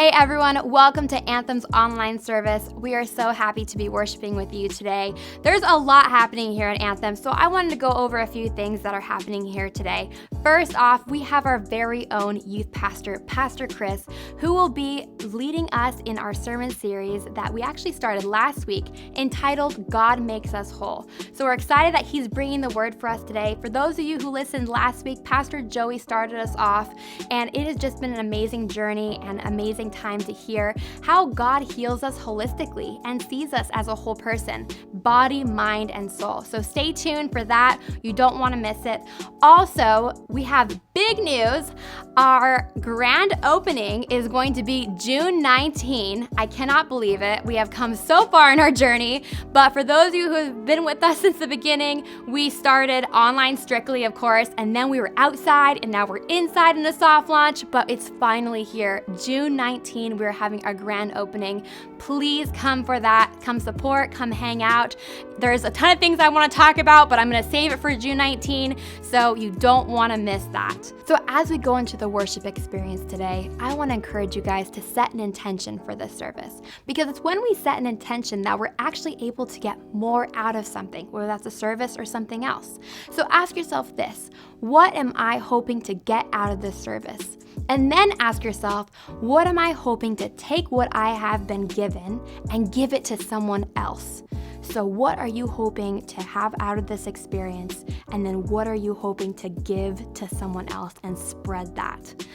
Hey everyone, welcome to Anthem's online service. We are so happy to be worshiping with you today. There's a lot happening here at Anthem, so I wanted to go over a few things that are happening here today. First off, we have our very own youth pastor, Pastor Chris, who will be leading us in our sermon series that we actually started last week entitled God Makes Us Whole. So we're excited that he's bringing the word for us today. For those of you who listened last week, Pastor Joey started us off, and it has just been an amazing journey and amazing time to hear how God heals us holistically and sees us as a whole person, body, mind, and soul. So stay tuned for that. You don't want to miss it. Also, we have big news. Our grand opening is going to be June 19. I cannot believe it. We have come so far in our journey, but for those of you who have been with us since the beginning, we started online strictly, of course, and then we were outside, and now we're inside in a soft launch, but it's finally here. June 19, we're having our grand opening. Please come for that. Come support, come hang out. There's a ton of things I want to talk about, but I'm going to save it for June 19, so you don't want to miss that. So as we go into the worship experience today, I want to encourage you guys to set an intention for this service, because it's when we set an intention that we're actually able to get more out of something, whether that's a service or something else. So ask yourself this: what am I hoping to get out of this service? And then ask yourself, what am I hoping to take what I have been given and give it to someone else? So what are you hoping to have out of this experience? And then what are you hoping to give to someone else and spread that?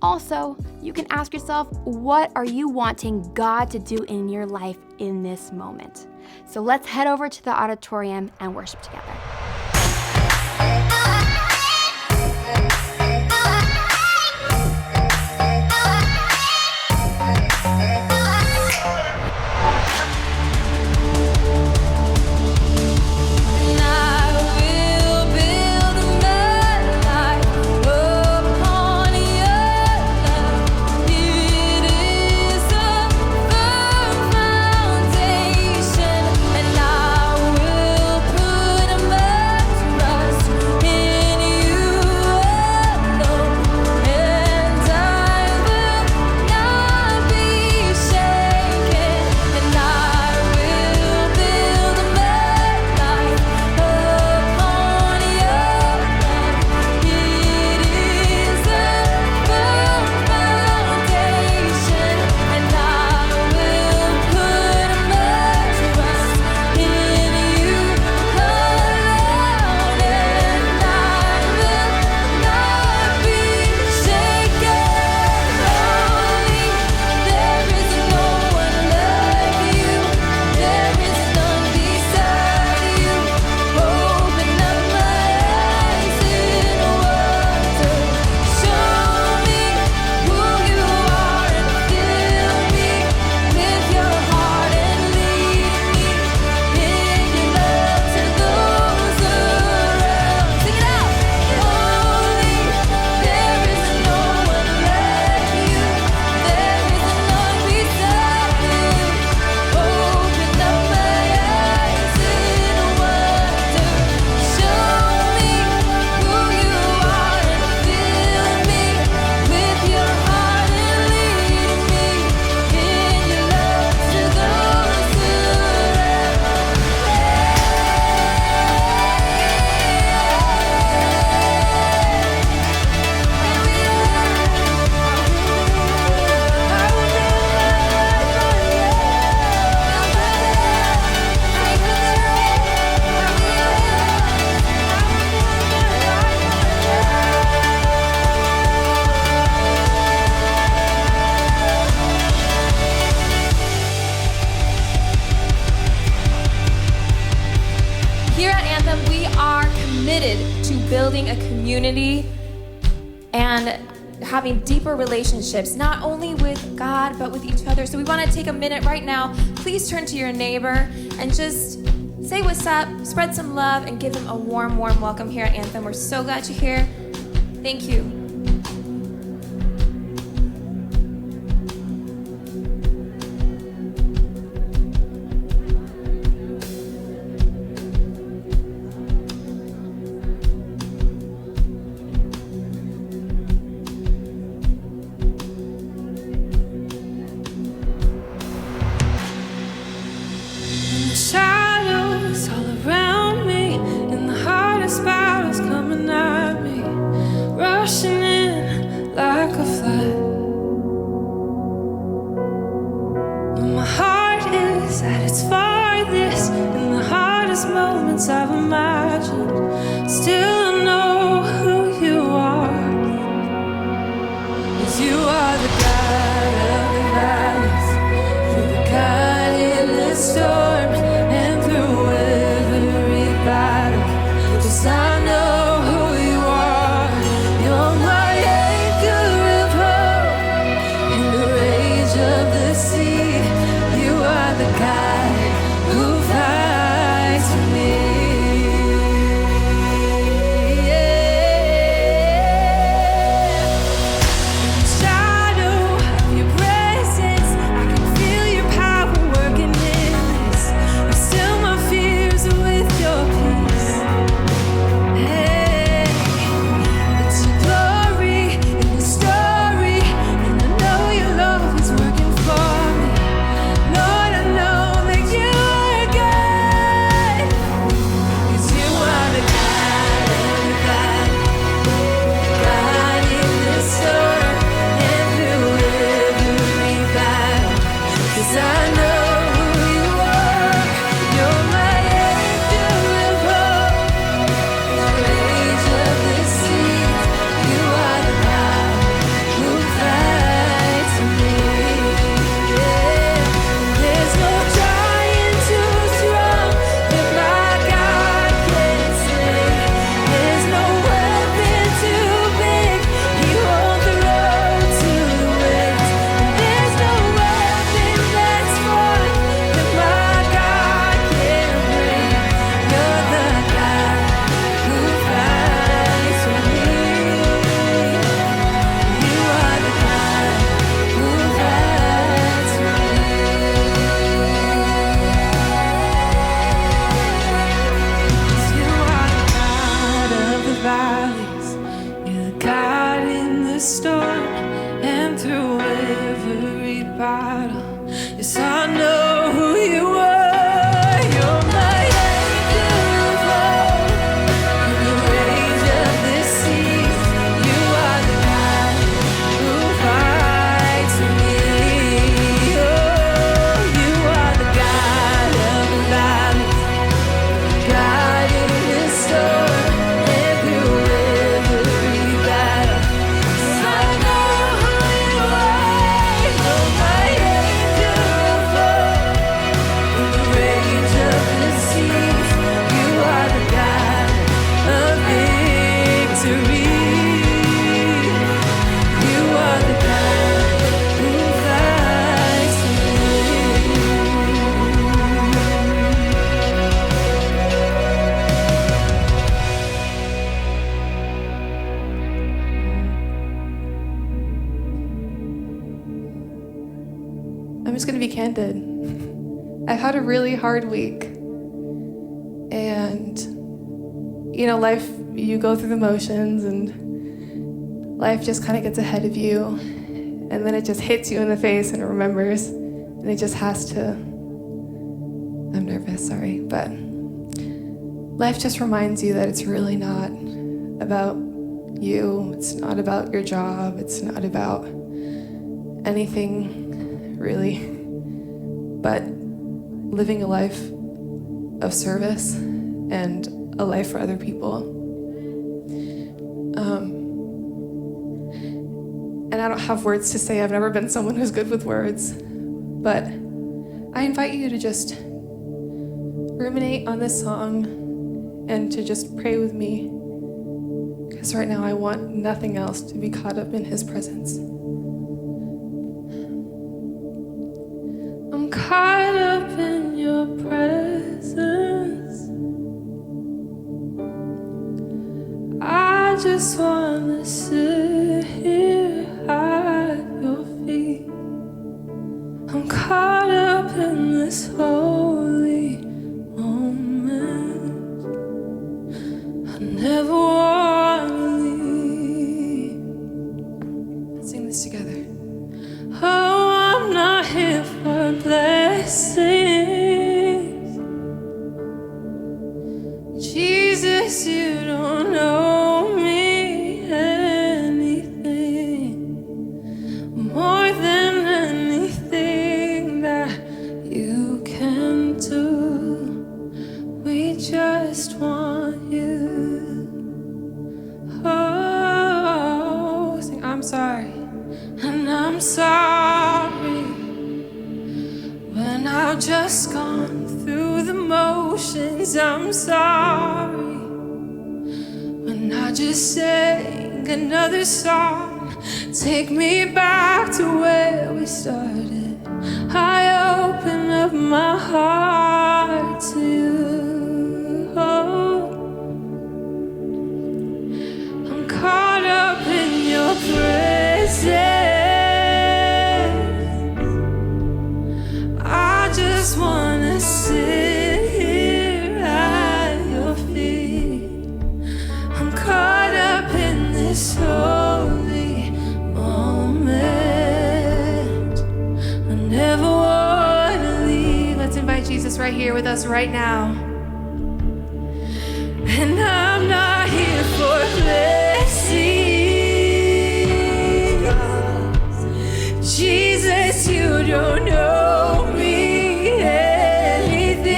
Also, you can ask yourself, what are you wanting God to do in your life in this moment? So let's head over to the auditorium and worship together. Building a community and having deeper relationships, not only with God, but with each other. So we want to take a minute right now. Please turn to your neighbor and just say what's up, spread some love, and give them a warm, warm welcome here at Anthem. We're so glad you're here. Thank you. this in the hardest moments I've imagined. Still I know who you are. 'Cause you are the God of the valleys. You're the God in the storm and through every battle. 'Cause I know who you are. You're my anchor of hope in the rage of the sea. You are the God who fights for me. Shadow of your presence, I can feel your power working in this. You still my fears with your peace. Hey, it's your glory in the story, and I know your love is working for me. Lord, I know that you are good, 'cause you are the God of the valley, God in the storm and through every battle. 'Cause I know who you are. You're my anchor of hope in the rage of the sea. You are the God who fights for me. Yeah. There's no giant too strong that my God can't slay. There's no weapon too big He won't throw to waste. And there's no weapon that's fought that my God can't break. You're the God who fights for me. You are the God who fights for me. You are the God of the valleys. You're the God in the storm and through every battle. Yes, I know who you are. You're my anchor of hope in the rage of the seas. You are the God who fights for me. Oh, you are the God of the valleys, God in the storm and through every battle. I know who you are. You're my anchor of hope in the rage of the seas. You are the God of victory. You are the God who fights for me. I'm just going to be candid. I've had a really hard week. And, life, you go through the motions and life just kind of gets ahead of you. And then it just hits you in the face and it remembers. And it just has to. I'm nervous, sorry. But life just reminds you that it's really not about you. It's not about your job. It's not about anything really, but living a life of service and a life for other people. And I don't have words to say. I've never been someone who's good with words, but I invite you to just ruminate on this song and to just pray with me, because right now I want nothing else to be caught up in His presence. I'm caught up in your presence. I just wanna sit here at your feet. I'm caught up in this holy moment. I never wanna leave. Let's sing this together. Oh, I'm not here for blessings. Jesus, you don't owe me anything more than anything that you can do. just want you. Oh, sing, I'm sorry. And I'm sorry when I've just gone through the motions. I'm sorry when I just sang another song. Take me back to where we started. I open up my heart to you. Oh, I'm caught up in your presence. I just wanna sit here at your feet. I'm caught up in this holy moment. I never wanna leave. Let's invite Jesus right here with us right now. And I'm not here for blessings. Jesus, you don't know me anything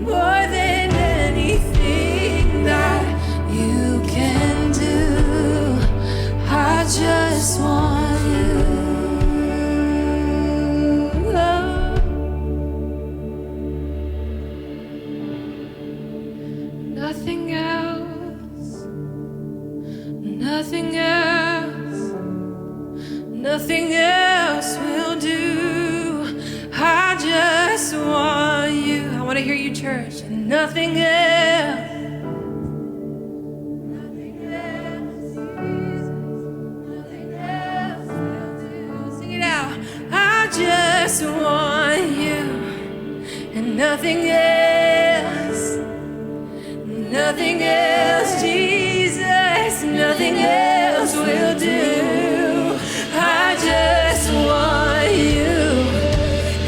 more than anything that you can do. I just want you. Nothing else, nothing else, nothing else will do. I just want you. I want to hear you, church. Nothing else. Nothing else, Jesus. Nothing else will do. Sing it out. I just want you and nothing else. Nothing else, Jesus, nothing else will do. I just want you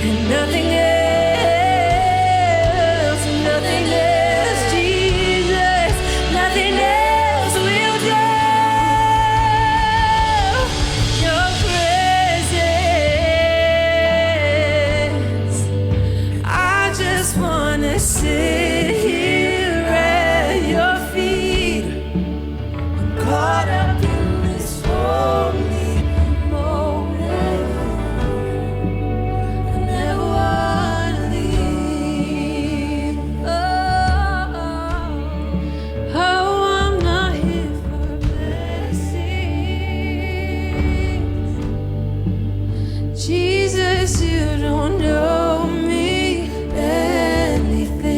and nothing else, nothing else, Jesus, nothing else will do. Your presence, I just want to sit here at your feet. I'm caught up in this holy moment. I never wanna leave. Oh, I'm not here for blessings. Jesus, you don't know me anything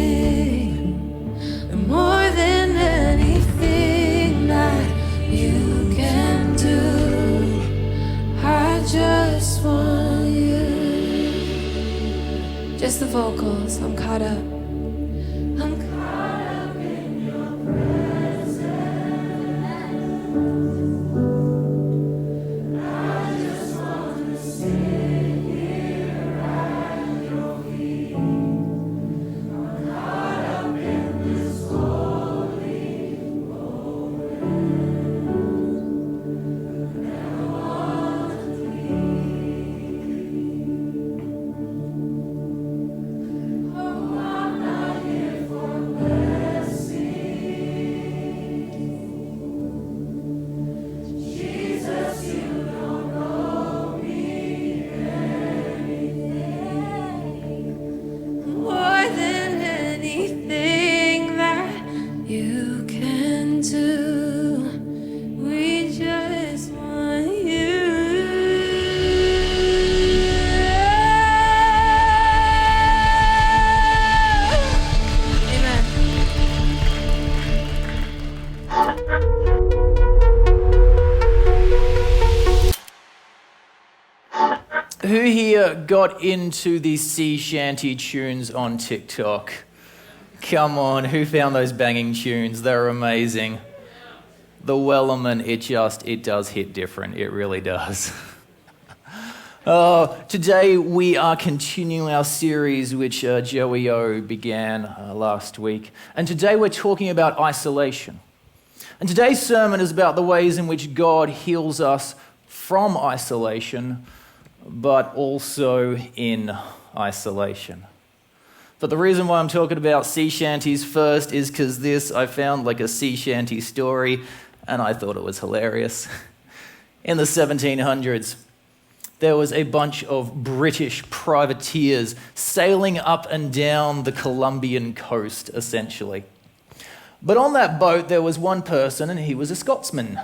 more than anything that you can do. I just want you. Just the vocals. I'm caught up. I'm caught up in your presence. I just want to sit here at your feet. I'm caught up in this holy moment. Never want to leave. Oh, I'm not here for blessings. Jesus, you don't know me anything more than anything that you can do. We just want you. Amen. Who here got into the sea shanty tunes on TikTok? Come on, who found those banging tunes? They're amazing. The Wellerman, it does hit different. It really does. Today we are continuing our series which Joey O began last week. And today we're talking about isolation. And today's sermon is about the ways in which God heals us from isolation, but also in isolation. But the reason why I'm talking about sea shanties first is because I found like a sea shanty story, and I thought it was hilarious. In the 1700s, there was a bunch of British privateers sailing up and down the Colombian coast, essentially. But on that boat, there was one person, and he was a Scotsman.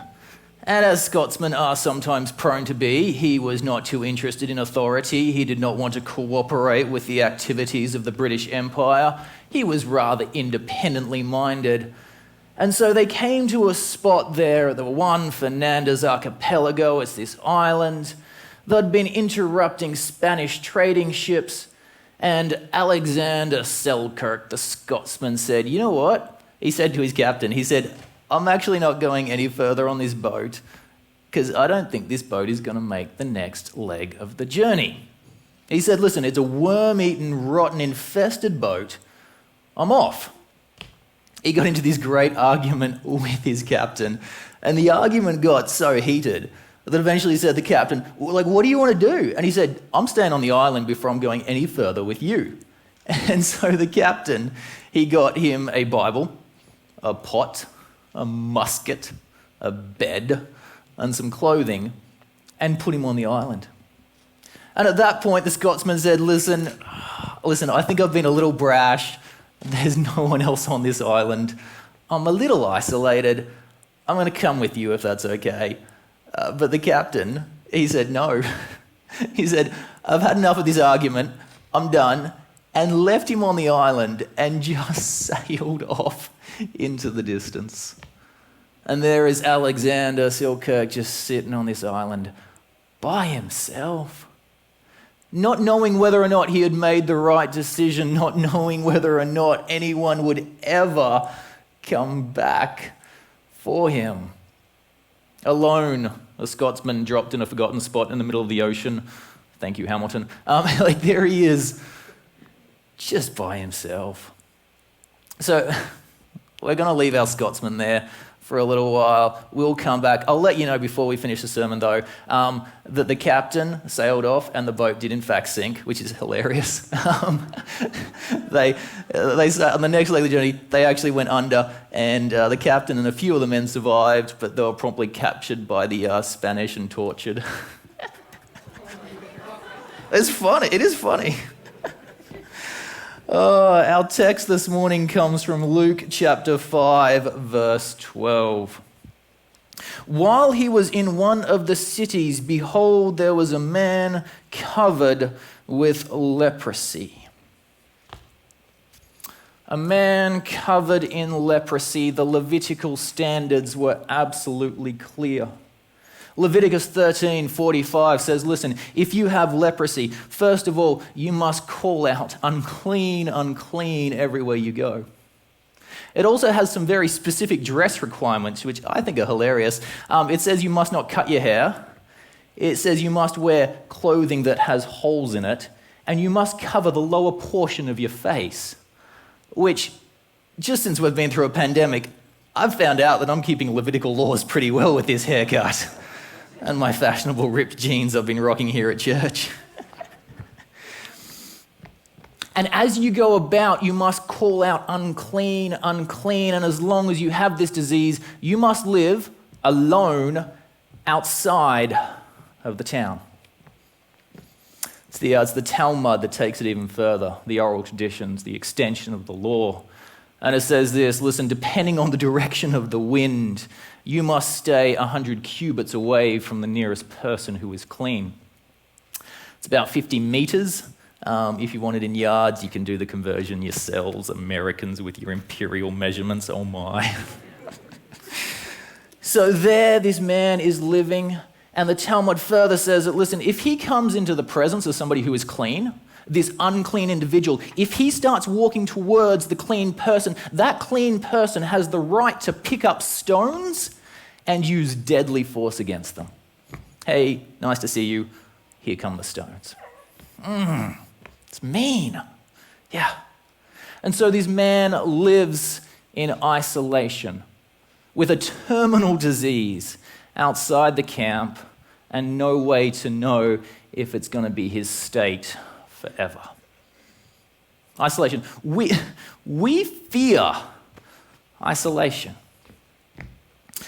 And as Scotsmen are sometimes prone to be, he was not too interested in authority. He did not want to cooperate with the activities of the British Empire. He was rather independently minded. And so they came to a spot there, the Juan Fernandez Archipelago. It's this island. They'd been interrupting Spanish trading ships, and Alexander Selkirk, the Scotsman, said, "You know what?" He said to his captain, he said, "I'm actually not going any further on this boat because I don't think this boat is going to make the next leg of the journey." He said, "Listen, it's a worm-eaten, rotten, infested boat. I'm off." He got into this great argument with his captain, and the argument got so heated that eventually said the captain, "Well, like, what do you want to do?" And he said, "I'm staying on the island before I'm going any further with you." And so the captain, he got him a Bible, a pot, a musket, a bed, and some clothing, and put him on the island. And at that point, the Scotsman said, listen, I think I've been a little brash. There's no one else on this island. I'm a little isolated. I'm going to come with you if that's okay." But the captain, he said no. He said, "I've had enough of this argument. I'm done." And left him on the island and just sailed off into the distance. And there is Alexander Selkirk just sitting on this island by himself, not knowing whether or not he had made the right decision, not knowing whether or not anyone would ever come back for him. Alone, a Scotsman dropped in a forgotten spot in the middle of the ocean. Thank you, Hamilton. Like there he is, just by himself. So we're going to leave our Scotsman there for a little while. We'll come back. I'll let you know before we finish the sermon, though, that the captain sailed off and the boat did in fact sink, which is hilarious. They on the next leg of the journey, they actually went under, and the captain and a few of the men survived, but they were promptly captured by the Spanish and tortured. It's funny. It is funny. Our text this morning comes from Luke chapter 5, verse 12. "While he was in one of the cities, behold, there was a man covered with leprosy." A man covered in leprosy. The Levitical standards were absolutely clear. Leviticus 13:45 says, listen, if you have leprosy, first of all, you must call out, "Unclean, unclean," everywhere you go. It also has some very specific dress requirements, which I think are hilarious. It says you must not cut your hair. It says you must wear clothing that has holes in it, and you must cover the lower portion of your face, which, just since we've been through a pandemic, I've found out that I'm keeping Levitical laws pretty well with this haircut and my fashionable ripped jeans I've been rocking here at church. And as you go about, you must call out, "Unclean, unclean," and as long as you have this disease, you must live alone outside of the town. It's the Talmud that takes it even further, the oral traditions, the extension of the law. And it says this, listen, depending on the direction of the wind, you must stay 100 cubits away from the nearest person who is clean. It's about 50 meters. If you want it in yards, you can do the conversion yourselves, Americans with your imperial measurements, oh my. So there this man is living, and the Talmud further says that, listen, if he comes into the presence of somebody who is clean, this unclean individual, if he starts walking towards the clean person, that clean person has the right to pick up stones and use deadly force against them. Hey, nice to see you. Here come the stones. It's mean. Yeah. And so this man lives in isolation with a terminal disease outside the camp and no way to know if it's going to be his state forever. Isolation. We fear isolation.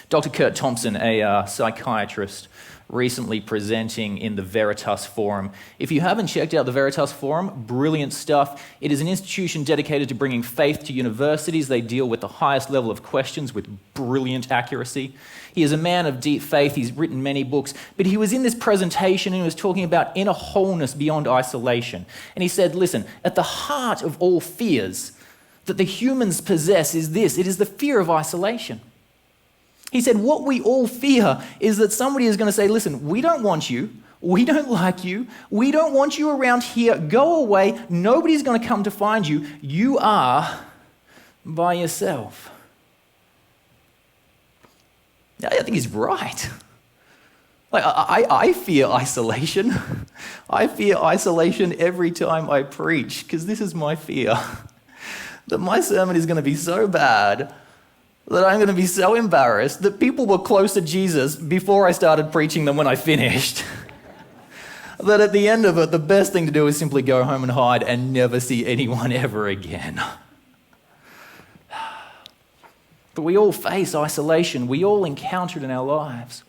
Dr. Kurt Thompson, a psychiatrist, recently presenting in the Veritas Forum. If you haven't checked out the Veritas Forum, brilliant stuff. It is an institution dedicated to bringing faith to universities. They deal with the highest level of questions with brilliant accuracy. He is a man of deep faith. He's written many books. But he was in this presentation and he was talking about inner wholeness beyond isolation. And he said, listen, at the heart of all fears that the humans possess is this. It is the fear of isolation. He said, what we all fear is that somebody is going to say, listen, we don't want you. We don't like you. We don't want you around here. Go away. Nobody's going to come to find you. You are by yourself. I think he's right. Like, I fear isolation. I fear isolation every time I preach because this is my fear, that my sermon is going to be so bad that I'm going to be so embarrassed that people were close to Jesus before I started preaching than when I finished. That at the end of it, the best thing to do is simply go home and hide and never see anyone ever again. But we all face isolation. We all encounter it in our lives.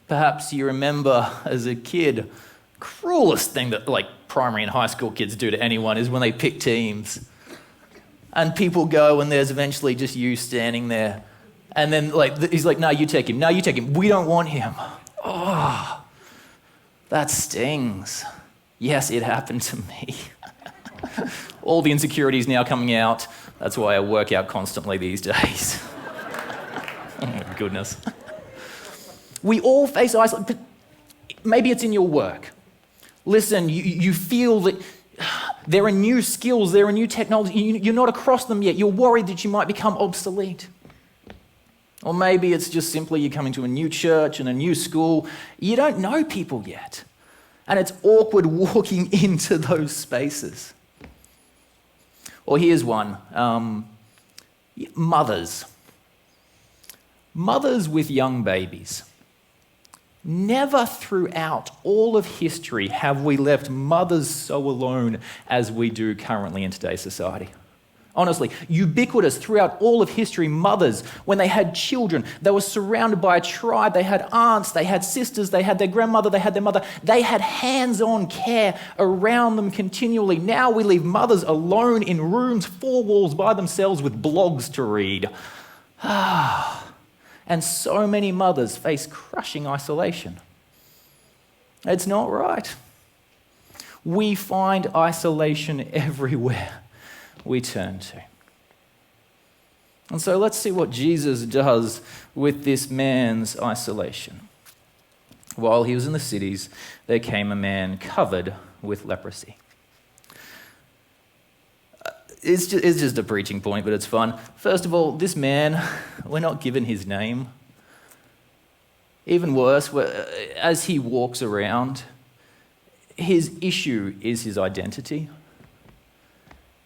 Perhaps you remember as a kid, cruelest thing that primary and high school kids do to anyone is when they pick teams. And people go and there's eventually just you standing there. And then he's like, no, you take him. No, you take him. We don't want him. Oh, that stings. Yes, it happened to me. All the insecurities now coming out. That's why I work out constantly these days. Oh my goodness. We all face isolation, but maybe it's in your work. Listen, you feel that there are new skills, there are new technologies, you're not across them yet, you're worried that you might become obsolete. Or maybe it's just simply you're coming to a new church and a new school, you don't know people yet. And it's awkward walking into those spaces. Or here's one, mothers. Mothers with young babies. Never throughout all of history have we left mothers so alone as we do currently in today's society. Honestly, ubiquitous throughout all of history, mothers, when they had children, they were surrounded by a tribe. They had aunts, they had sisters, they had their grandmother, they had their mother. They had hands-on care around them continually. Now we leave mothers alone in rooms, 4 walls by themselves with blogs to read. And so many mothers face crushing isolation. It's not right. We find isolation everywhere we turn to. And so let's see what Jesus does with this man's isolation. While he was in the cities, there came a man covered with leprosy. It's just a preaching point, but it's fun. First of all, this man, we're not given his name. Even worse, as he walks around, his issue is his identity.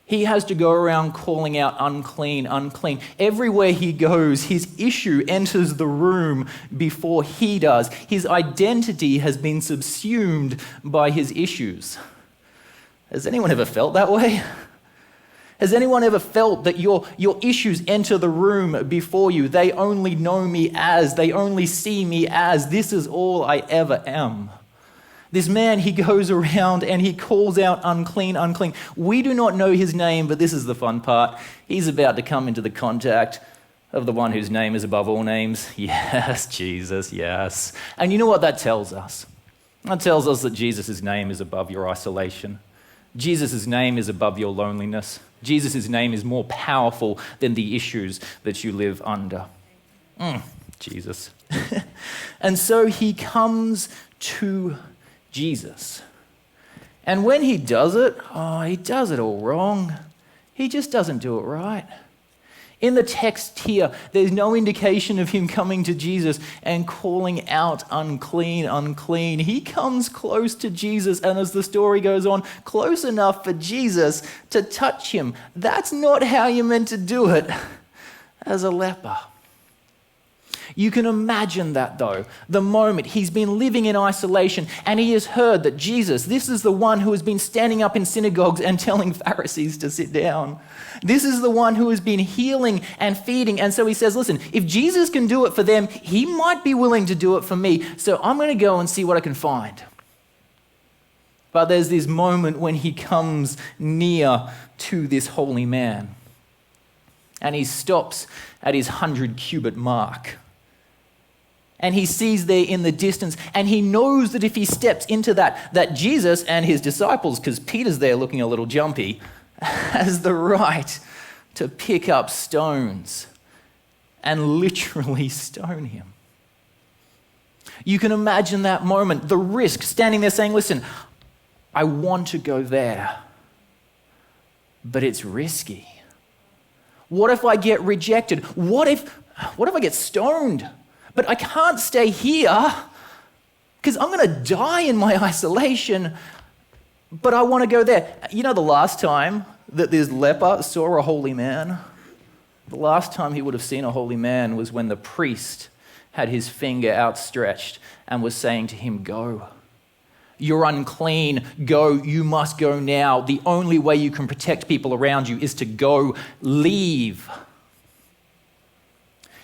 He has to go around calling out unclean, unclean. Everywhere he goes, his issue enters the room before he does. His identity has been subsumed by his issues. Has anyone ever felt that way? Has anyone ever felt that your issues enter the room before you? They only know me as, they only see me as, this is all I ever am. This man, he goes around and he calls out unclean, unclean. We do not know his name, but this is the fun part. He's about to come into the contact of the one whose name is above all names. Yes, Jesus, yes. And you know what that tells us? That tells us that Jesus' name is above your isolation. Jesus' name is above your loneliness. Jesus' name is more powerful than the issues that you live under. Jesus. And so he comes to Jesus. And when he does it all wrong. He just doesn't do it right. In the text here, there's no indication of him coming to Jesus and calling out unclean, unclean. He comes close to Jesus, and as the story goes on, close enough for Jesus to touch him. That's not how you're meant to do it as a leper. You can imagine that though, the moment he's been living in isolation and he has heard that Jesus, this is the one who has been standing up in synagogues and telling Pharisees to sit down. This is the one who has been healing and feeding. And so he says, listen, if Jesus can do it for them, he might be willing to do it for me. So I'm going to go and see what I can find. But there's this moment when he comes near to this holy man. And he stops at his 100-cubit mark. And he sees there in the distance, and he knows that if he steps into that Jesus and his disciples, because Peter's there looking a little jumpy, has the right to pick up stones and literally stone him. You can imagine that moment, the risk, standing there saying, listen, I want to go there, but it's risky. What if I get rejected? What if I get stoned? But I can't stay here because I'm going to die in my isolation, but I want to go there. You know the last time that this leper saw a holy man? The last time he would have seen a holy man was when the priest had his finger outstretched and was saying to him, go. You're unclean, go, you must go now. The only way you can protect people around you is to go, leave.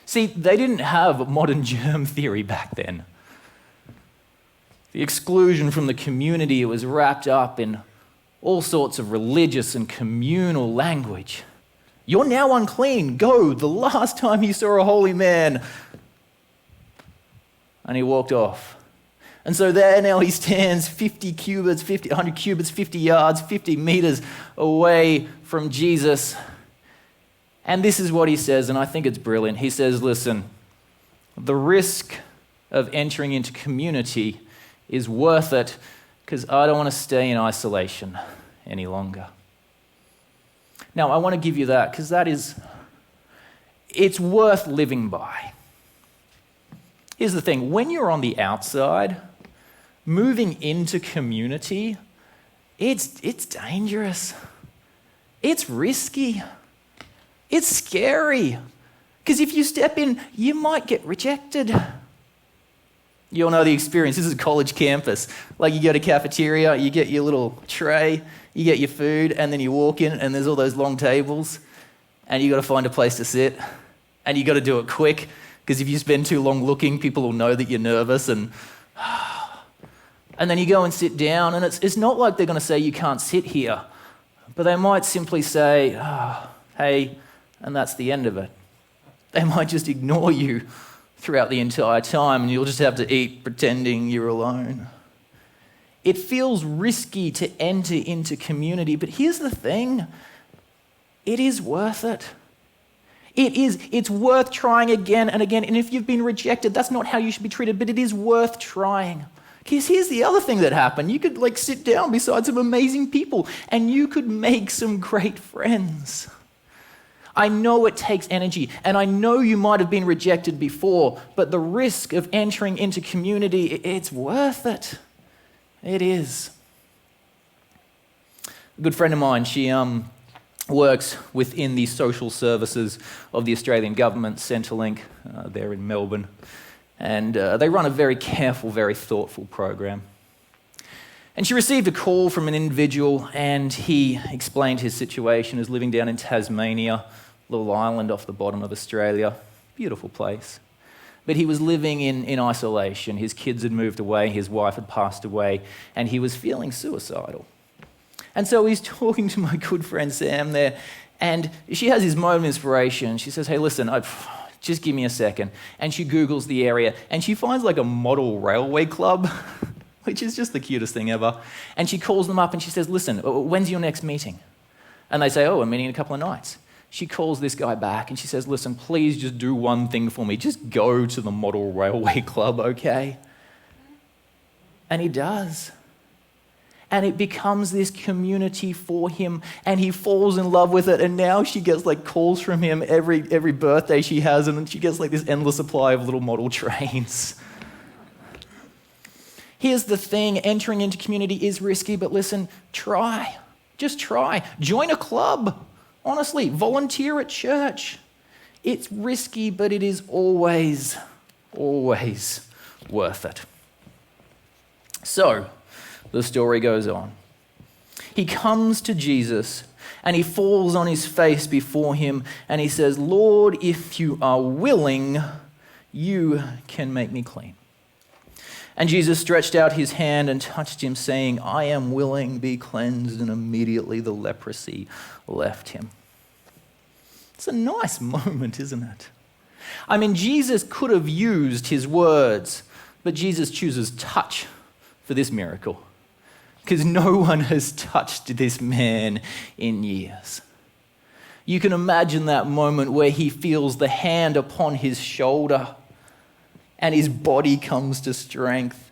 See, they didn't have modern germ theory back then. The exclusion from the community was wrapped up in all sorts of religious and communal language. You're now unclean, go. The last time you saw a holy man. And he walked off. And so there now he stands 100 cubits, 50 yards, 50 meters away from Jesus. And this is what he says, and I think it's brilliant. He says, listen, the risk of entering into community is worth it because I don't want to stay in isolation any longer. Now, I want to give you that because it's worth living by. Here's the thing, when you're on the outside, moving into community, it's dangerous. It's risky. It's scary. Because if you step in, you might get rejected. You all know the experience. This is a college campus. Like you go to cafeteria, you get your little tray, you get your food, and then you walk in and there's all those long tables, and you got to find a place to sit, and you got to do it quick, because if you spend too long looking, people will know that you're nervous, and then you go and sit down, and it's not like they're going to say you can't sit here, but they might simply say, hey, and that's the end of it. They might just ignore you throughout the entire time, and you'll just have to eat pretending you're alone. It feels risky to enter into community, but here's the thing, it is worth it. It's worth trying again and again, and if you've been rejected, that's not how you should be treated, but it is worth trying. Because here's the other thing that happened. You could sit down beside some amazing people and you could make some great friends. I know it takes energy, and I know you might have been rejected before, but the risk of entering into community, it's worth it. It is. A good friend of mine, she works within the social services of the Australian government, Centrelink, there in Melbourne. And they run a very careful, very thoughtful program. And she received a call from an individual, and he explained his situation as living down in Tasmania, a little island off the bottom of Australia. Beautiful place. But he was living in isolation. His kids had moved away, his wife had passed away, and he was feeling suicidal. And so he's talking to my good friend Sam there, and she has his moment of inspiration. She says, hey, listen, just give me a second. And she Googles the area, and she finds a model railway club, which is just the cutest thing ever. And she calls them up and she says, listen, when's your next meeting? And they say, I'm meeting in a couple of nights. She calls this guy back and she says, listen, please just do one thing for me. Just go to the model railway club, okay? And he does. And it becomes this community for him, and he falls in love with it, and now she gets calls from him every birthday she has, and she gets this endless supply of little model trains. Here's the thing, entering into community is risky, but listen, try. Just try. Join a club. Honestly, volunteer at church. It's risky, but it is always Always worth it. So, the story goes on. He comes to Jesus and he falls on his face before him and he says, Lord, if you are willing, you can make me clean. And Jesus stretched out his hand and touched him, saying, I am willing, be cleansed. And immediately the leprosy left him. It's a nice moment, isn't it? I mean, Jesus could have used his words, but Jesus chooses touch for this miracle, because no one has touched this man in years. You can imagine that moment where he feels the hand upon his shoulder and his body comes to strength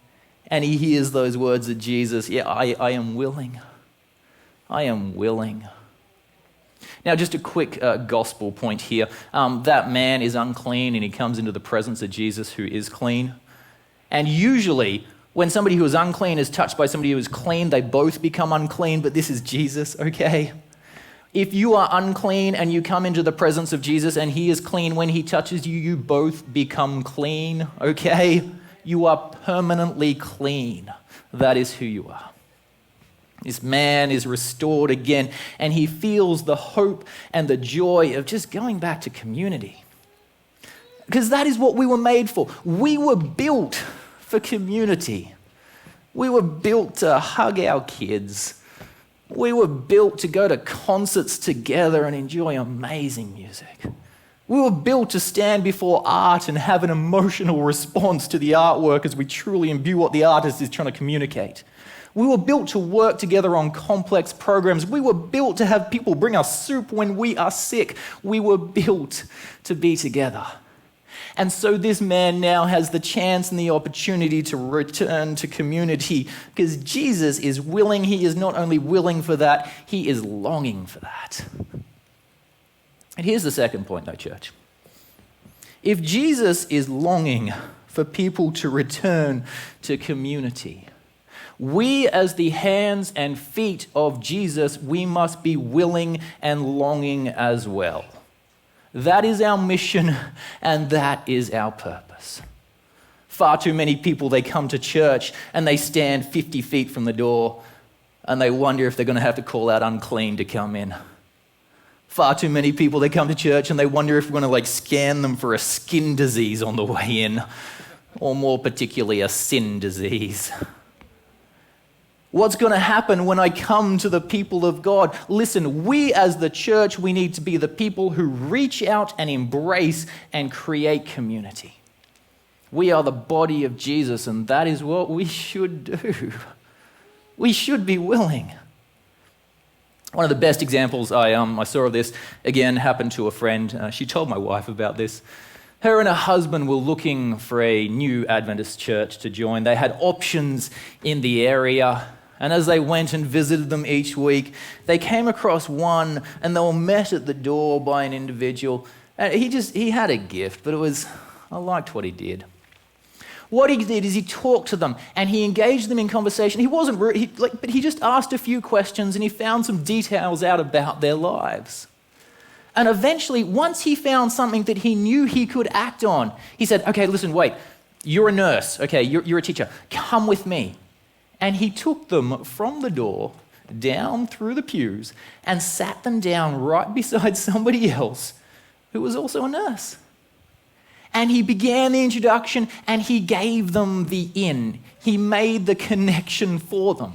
and he hears those words of Jesus, yeah, I am willing. I am willing. Now, just a quick gospel point here. That man is unclean and he comes into the presence of Jesus who is clean. And usually, when somebody who is unclean is touched by somebody who is clean, they both become unclean, but this is Jesus, okay? If you are unclean and you come into the presence of Jesus and he is clean, when he touches you, you both become clean, okay? You are permanently clean. That is who you are. This man is restored again and he feels the hope and the joy of just going back to community. Because that is what we were made for. We were built for community. We were built to hug our kids. We were built to go to concerts together and enjoy amazing music. We were built to stand before art and have an emotional response to the artwork as we truly imbue what the artist is trying to communicate. We were built to work together on complex programs. We were built to have people bring us soup when we are sick. We were built to be together. And so this man now has the chance and the opportunity to return to community because Jesus is willing. He is not only willing for that, he is longing for that. And here's the second point though, church. If Jesus is longing for people to return to community, we as the hands and feet of Jesus, we must be willing and longing as well. That is our mission and that is our purpose. Far too many people, they come to church and they stand 50 feet from the door and they wonder if they're going to have to call out unclean to come in. Far too many people, they come to church and they wonder if we're going to scan them for a skin disease on the way in, or more particularly a sin disease. What's going to happen when I come to the people of God? Listen, we as the church, we need to be the people who reach out and embrace and create community. We are the body of Jesus, and that is what we should do. We should be willing. One of the best examples I saw of this, again, happened to a friend. She told my wife about this. Her and her husband were looking for a new Adventist church to join. They had options in the area. And as they went and visited them each week, they came across one and they were met at the door by an individual. And he had a gift, but I liked what he did. What he did is he talked to them and he engaged them in conversation. He wasn't rude, but he just asked a few questions and he found some details out about their lives. And eventually, once he found something that he knew he could act on, he said, okay, listen, wait, you're a nurse, okay, you're a teacher, come with me. And he took them from the door down through the pews and sat them down right beside somebody else who was also a nurse. And he began the introduction and he gave them the in. He made the connection for them.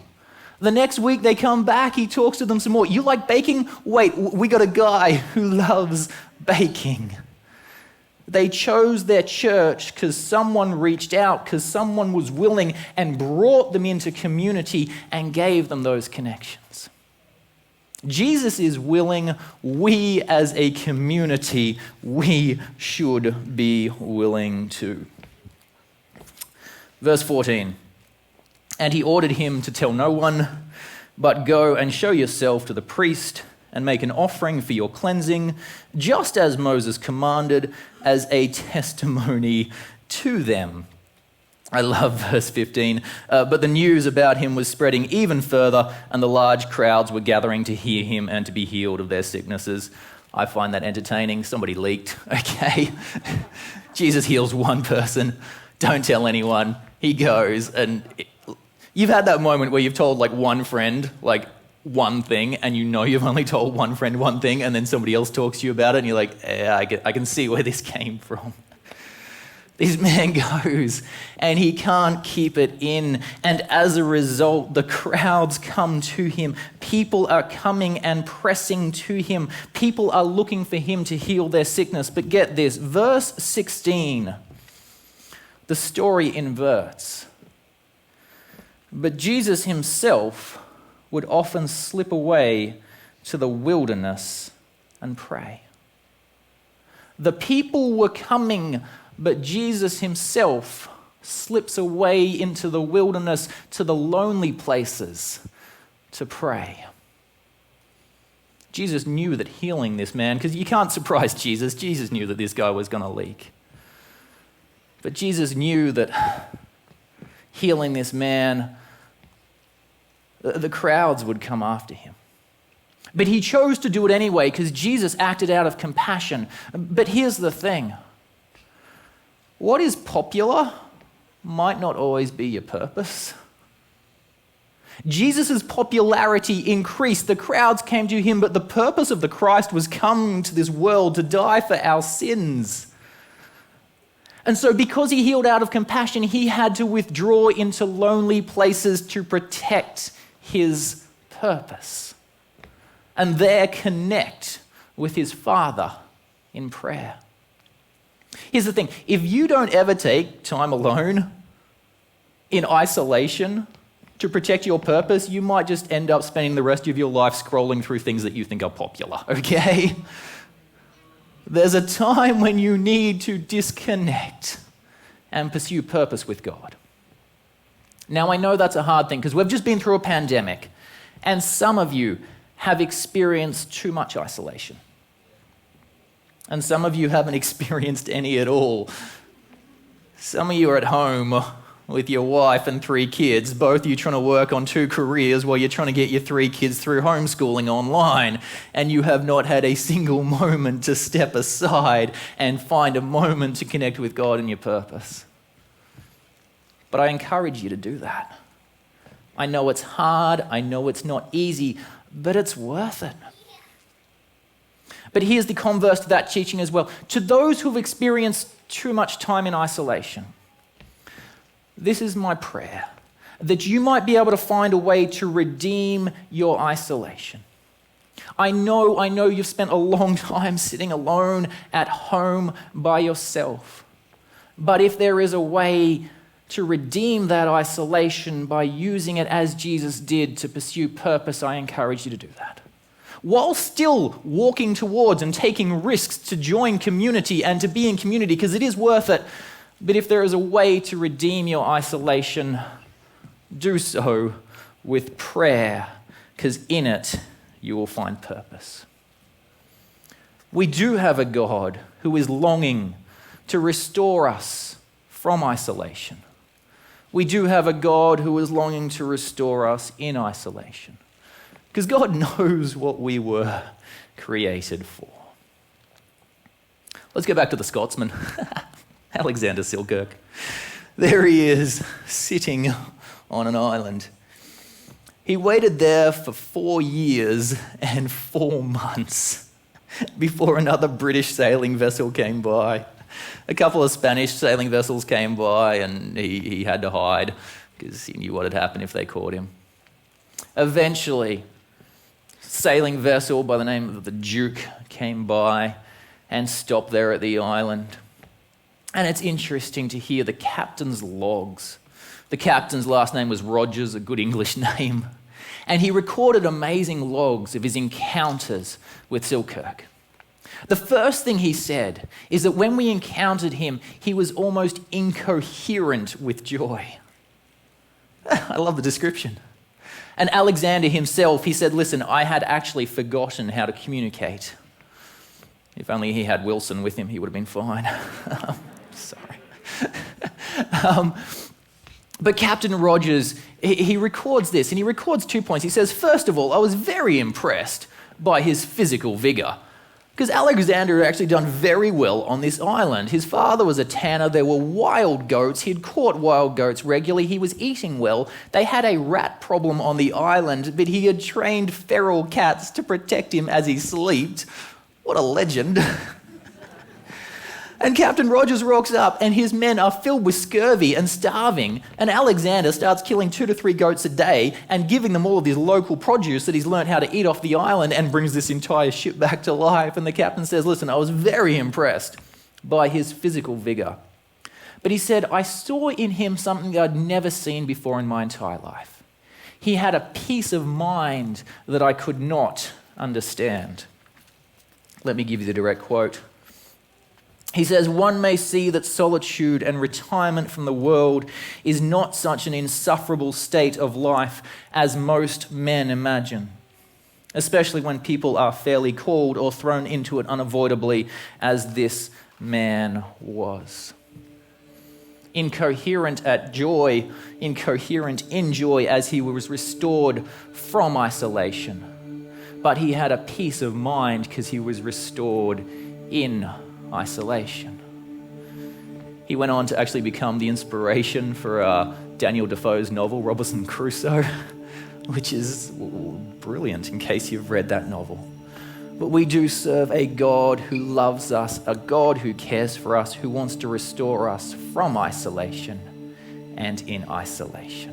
The next week they come back, he talks to them some more. You like baking? Wait, we got a guy who loves baking. They chose their church because someone reached out, because someone was willing and brought them into community and gave them those connections. Jesus is willing. We as a community, we should be willing too. Verse 14. And he ordered him to tell no one, but go and show yourself to the priest and make an offering for your cleansing, just as Moses commanded, as a testimony to them. I love verse 15. But the news about him was spreading even further, and the large crowds were gathering to hear him and to be healed of their sicknesses. I find that entertaining. Somebody leaked, okay? Jesus heals one person. Don't tell anyone. He goes, and you've had that moment where you've told like one friend like one thing, and you know you've only told one friend one thing, and then somebody else talks to you about it, and you're like, yeah, I can see where this came from. This man goes, and he can't keep it in. And as a result, the crowds come to him. People are coming and pressing to him. People are looking for him to heal their sickness. But get this, verse 16, the story inverts. But Jesus himself would often slip away to the wilderness and pray. The people were coming, but Jesus himself slips away into the wilderness, to the lonely places, to pray. Jesus knew that healing this man, because you can't surprise Jesus. Jesus knew that this guy was going to leak. But Jesus knew that healing this man, the crowds would come after him. But he chose to do it anyway because Jesus acted out of compassion. But here's the thing. What is popular might not always be your purpose. Jesus' popularity increased. The crowds came to him, but the purpose of the Christ was come to this world to die for our sins. And so because he healed out of compassion, he had to withdraw into lonely places to protect his purpose and there connect with his Father in prayer. Here's the thing, if you don't ever take time alone in isolation to protect your purpose, you might just end up spending the rest of your life scrolling through things that you think are popular, okay? There's a time when you need to disconnect and pursue purpose with God. Now, I know that's a hard thing because we've just been through a pandemic, and some of you have experienced too much isolation. And some of you haven't experienced any at all. Some of you are at home with your wife and 3 kids, both you trying to work on 2 careers while you're trying to get your 3 kids through homeschooling online, and you have not had a single moment to step aside and find a moment to connect with God and your purpose. But I encourage you to do that. I know it's hard, I know it's not easy, but it's worth it. But here's the converse to that teaching as well. To those who've experienced too much time in isolation, this is my prayer, that you might be able to find a way to redeem your isolation. I know you've spent a long time sitting alone at home by yourself. But if there is a way to redeem that isolation by using it as Jesus did to pursue purpose, I encourage you to do that. While still walking towards and taking risks to join community and to be in community, because it is worth it. But if there is a way to redeem your isolation, do so with prayer, because in it you will find purpose. We do have a God who is longing to restore us from isolation. We do have a God who is longing to restore us in isolation. Because God knows what we were created for. Let's go back to the Scotsman, Anthemxlluc. There he is, sitting on an island. He waited there for 4 years and 4 months before another British sailing vessel came by. A couple of Spanish sailing vessels came by and he had to hide because he knew what had happened if they caught him. Eventually, sailing vessel by the name of the Duke came by and stopped there at the island. And it's interesting to hear the captain's logs. The captain's last name was Rogers, a good English name. And he recorded amazing logs of his encounters with Selkirk. The first thing he said is that when we encountered him, he was almost incoherent with joy. I love the description. And Alexander himself, he said, listen, I had actually forgotten how to communicate. If only he had Wilson with him, he would have been fine. Sorry. But Captain Rogers, he records this, and he records 2 points. He says, first of all, I was very impressed by his physical vigor. Because Alexander had actually done very well on this island. His father was a tanner. There were wild goats. He'd caught wild goats regularly. He was eating well. They had a rat problem on the island, but he had trained feral cats to protect him as he slept. What a legend. And Captain Rogers rocks up and his men are filled with scurvy and starving. And Alexander starts killing 2 to 3 goats a day and giving them all of his local produce that he's learnt how to eat off the island, and brings this entire ship back to life. And the captain says, listen, I was very impressed by his physical vigour. But he said, I saw in him something that I'd never seen before in my entire life. He had a peace of mind that I could not understand. Let me give you the direct quote. He says, one may see that solitude and retirement from the world is not such an insufferable state of life as most men imagine, especially when people are fairly called or thrown into it unavoidably, as this man was. Incoherent in joy as he was restored from isolation. But he had a peace of mind because he was restored in isolation. He went on to actually become the inspiration for Daniel Defoe's novel, Robinson Crusoe, which is brilliant in case you've read that novel. But we do serve a God who loves us, a God who cares for us, who wants to restore us from isolation and in isolation.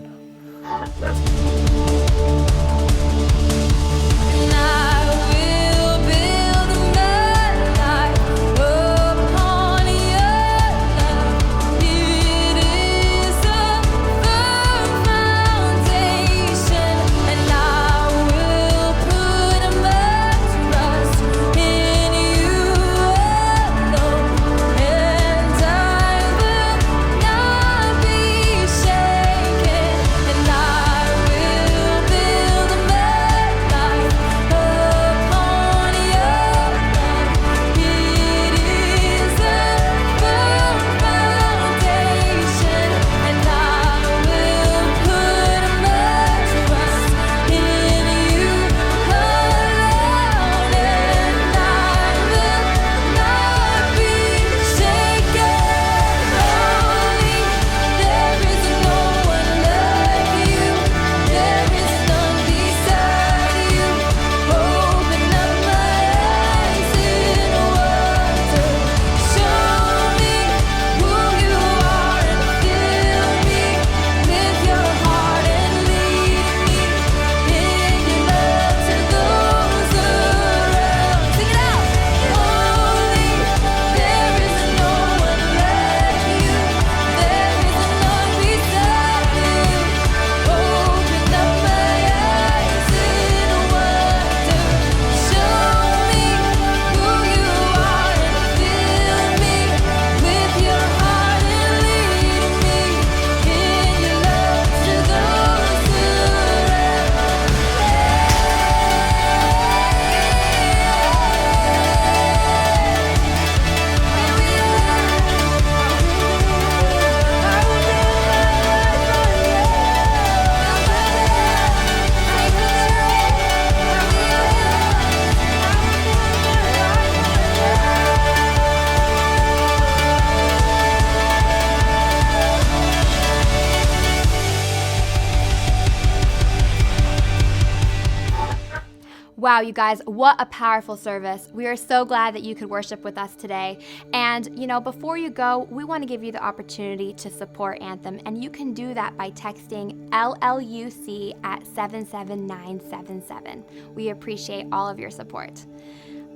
Wow, you guys, what a powerful service. We are so glad that you could worship with us today. And, before you go, we want to give you the opportunity to support Anthem, and you can do that by texting LLUC at 77977. We appreciate all of your support.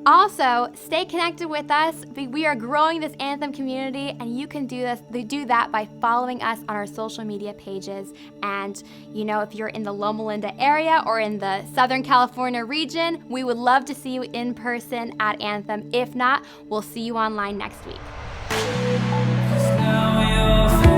Also, stay connected with us. We are growing this Anthem community, and you can do that by following us on our social media pages. And, if you're in the Loma Linda area or in the Southern California region, we would love to see you in person at Anthem. If not, we'll see you online next week. Now you're